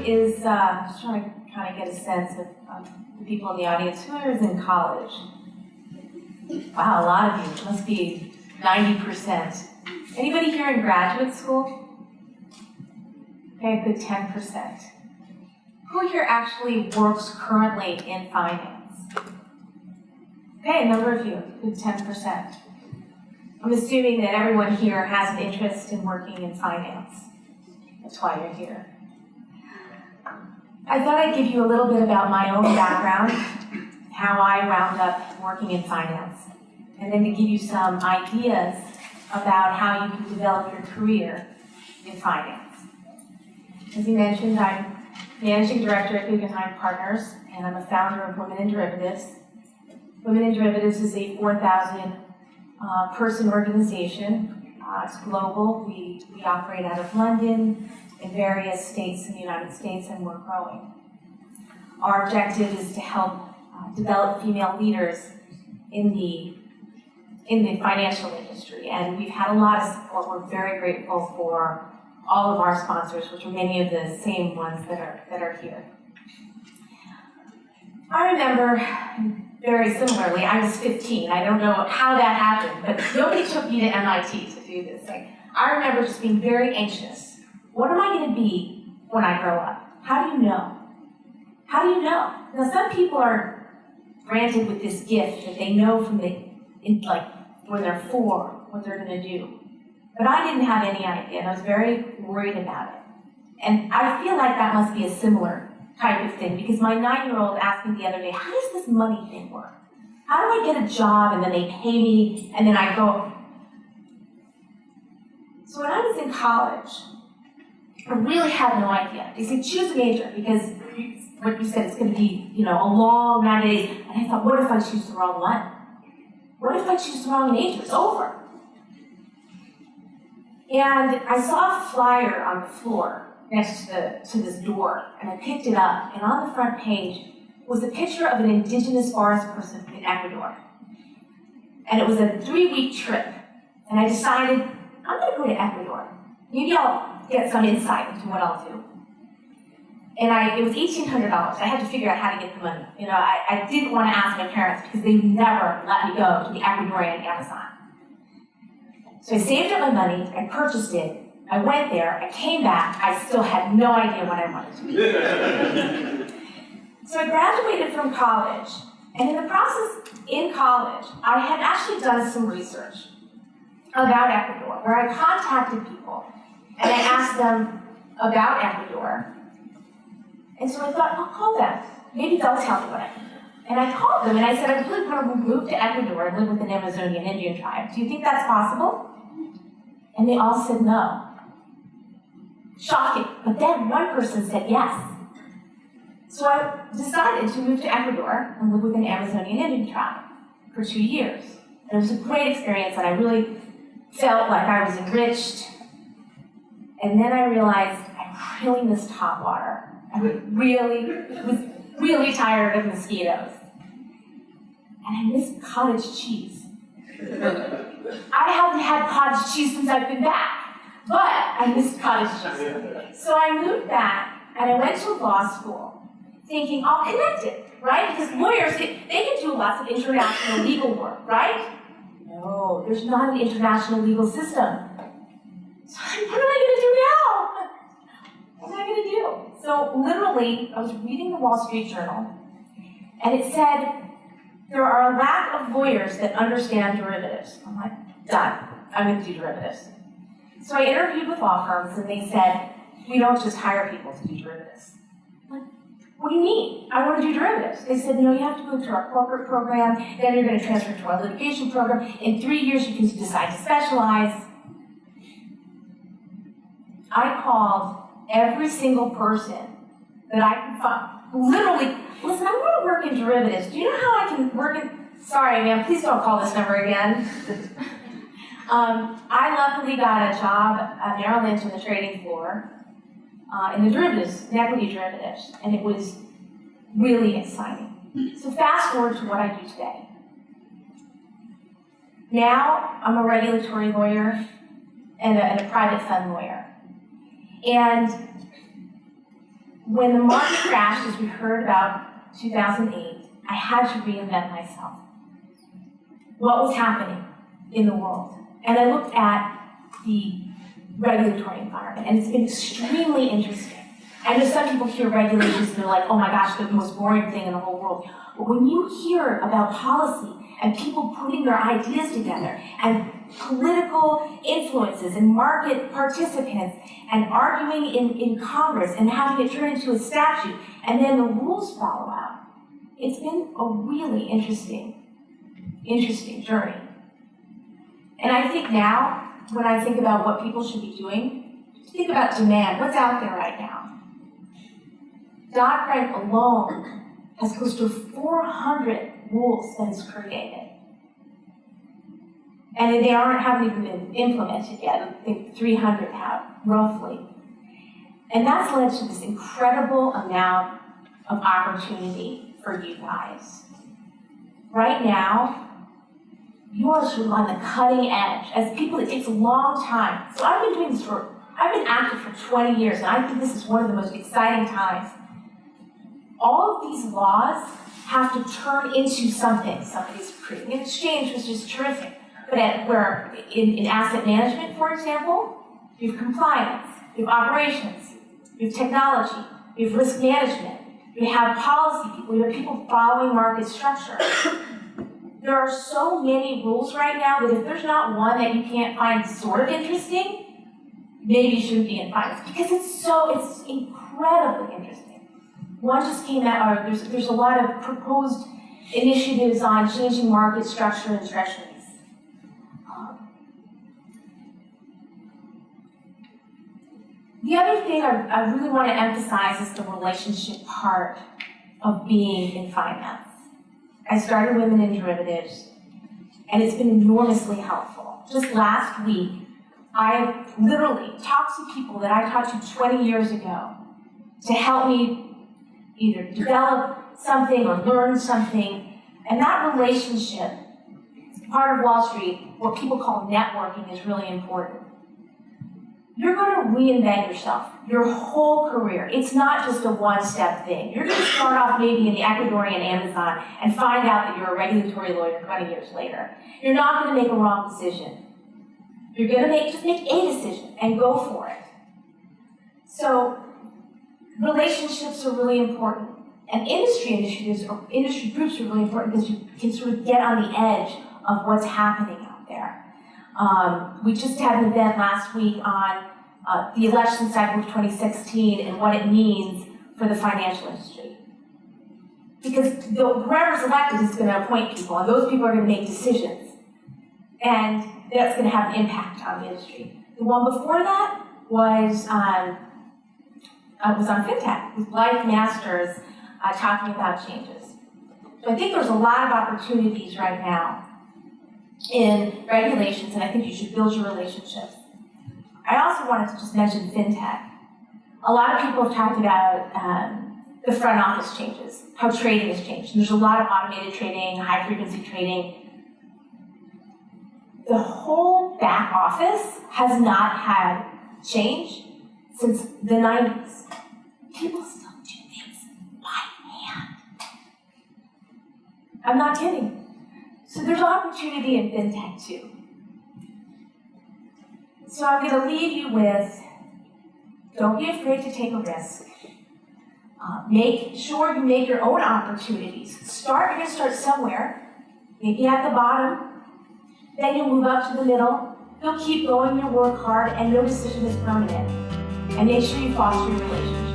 is, just trying to kind of get a sense of the people in the audience. Who is in college? Wow, a lot of you. It must be 90%. Anybody here in graduate school? Okay, a good 10%. Who here actually works currently in finance? Okay, a number of you, a good 10%. I'm assuming that everyone here has an interest in working in finance. That's why you're here. I thought I'd give you a little bit about my own background, how I wound up working in finance, and then to give you some ideas about how you can develop your career in finance. As you mentioned, I'm Managing Director at Guggenheim Partners, and I'm a founder of Women in Derivatives. Women in Derivatives is a 4,000 person organization. It's global. We operate out of London in various states in the United States, and we're growing. Our objective is to help develop female leaders in the financial industry, and we've had a lot of support. We're very grateful for all of our sponsors, which are many of the same ones that are here. I remember, very similarly, I was 15. I don't know how that happened, but nobody took me to MIT to do this. I remember just being very anxious. What am I going to be when I grow up? How do you know? How do you know? Now, some people are granted with this gift that they know from when they're 4 what they're going to do. But I didn't have any idea, and I was very worried about it. And I feel like that must be a similar type of thing, because my 9-year-old asked me the other day, how does this money thing work? How do I get a job, and then they pay me, and then I go? So when I was in college, I really had no idea. They said, choose a major, because what you said, it's going to be, a long 9 days. And I thought, what if I choose the wrong one? What if I choose the wrong major? It's over. And I saw a flyer on the floor next to this door, and I picked it up, and on the front page was a picture of an indigenous forest person in Ecuador. And it was a 3-week trip, and I decided, I'm going to go to Ecuador. Maybe I'll get some insight into what I'll do. And it was $1,800. I had to figure out how to get the money. I didn't want to ask my parents because they never let me go to the Ecuadorian Amazon. So I saved up my money, I purchased it, I went there, I came back, I still had no idea what I wanted to do. So I graduated from college, and in the process in college, I had actually done some research about Ecuador, where I contacted people, and I asked them about Ecuador. And so I thought, I'll call them. Maybe they'll tell me what I can do. And I called them, and I said, I really want to move to Ecuador and live with an Amazonian Indian tribe. Do you think that's possible? And they all said no. Shocking. But then one person said yes. So I decided to move to Ecuador and live with an Amazonian Indian tribe for 2 years. And it was a great experience, and I really felt like I was enriched. And then I realized I really missed hot water. I was really tired of mosquitoes. And I missed cottage cheese. I haven't had cottage cheese since I've been back, but I missed cottage cheese. So I moved back, and I went to law school, thinking I'll connect it, right? Because lawyers, they can do lots of international legal work, right? No, there's not an international legal system. So what am I going to do now? What am I going to do? So literally, I was reading the Wall Street Journal, and it said, there are a lack of lawyers that understand derivatives. I'm like, done. I'm going to do derivatives. So I interviewed with law firms, and they said, we don't just hire people to do derivatives. I'm like, what do you mean? I want to do derivatives. They said, no, you have to go to our corporate program, then you're going to transfer to our litigation program. In 3 years, you can decide to specialize. I called every single person that I could find. Literally, listen, I want to work in derivatives. Do you know how I can work in... Sorry, ma'am, please don't call this number again. I luckily got a job at Merrill Lynch on the trading floor in the derivatives, in equity derivatives, and it was really exciting. So fast forward to what I do today. Now, I'm a regulatory lawyer and a private fund lawyer. And When the market crashed, as we heard about 2008, I had to reinvent myself. What was happening in the world? And I looked at the regulatory environment, and it's been extremely interesting. I know some people hear regulations and they're like, oh my gosh, the most boring thing in the whole world. But when you hear about policy and people putting their ideas together and political influences and market participants and arguing in Congress and having it turn into a statute, and then the rules follow out, it's been a really interesting journey. And I think now, when I think about what people should be doing, think about demand. What's out there right now? Dodd-Frank alone has close to 400 rules that it's created. And they haven't even been implemented yet. I think 300 have, roughly. And that's led to this incredible amount of opportunity for you guys. Right now, you are sort of on the cutting edge. As people, it takes a long time. So I've been active for 20 years, and I think this is one of the most exciting times. All of these laws have to turn into something. Somebody's creating an exchange, which is terrific. But in asset management, for example, you have compliance, you have operations, you have technology, you have risk management, you have policy people, you have people following market structure. There are so many rules right now that if there's not one that you can't find sort of interesting, maybe you shouldn't be in finance, because it's incredibly interesting. One just came out, or there's a lot of proposed initiatives on changing market structure and treasuries. The other thing I really want to emphasize is the relationship part of being in finance. I started Women in Derivatives, and it's been enormously helpful. Just last week, I literally talked to people that I talked to 20 years ago to help me either develop something or learn something. And that relationship, part of Wall Street, what people call networking, is really important. You're going to reinvent yourself your whole career. It's not just a one-step thing. You're going to start off maybe in the Ecuadorian Amazon and find out that you're a regulatory lawyer 20 years later. You're not going to make a wrong decision. You're going to just make a decision and go for it. So relationships are really important. And industry initiatives or industry groups are really important because you can sort of get on the edge of what's happening out there. We just had an event last week on the election cycle of 2016 and what it means for the financial industry. Because whoever's elected is going to appoint people, and those people are going to make decisions. And that's going to have an impact on the industry. The one before that was on FinTech, with Blythe Masters talking about changes. So I think there's a lot of opportunities right now in regulations, and I think you should build your relationships. I also wanted to just mention FinTech. A lot of people have talked about the front office changes, how trading has changed. And there's a lot of automated trading, high-frequency trading. The whole back office has not had change since the 90s. People still do things by hand. I'm not kidding. So there's opportunity in FinTech too. So I'm going to leave you with, don't be afraid to take a risk. Make sure you make your own opportunities. You're going to start somewhere, maybe at the bottom, then you'll move up to the middle, you'll keep going, you'll work hard, and no decision is permanent. And make sure you foster your relationship.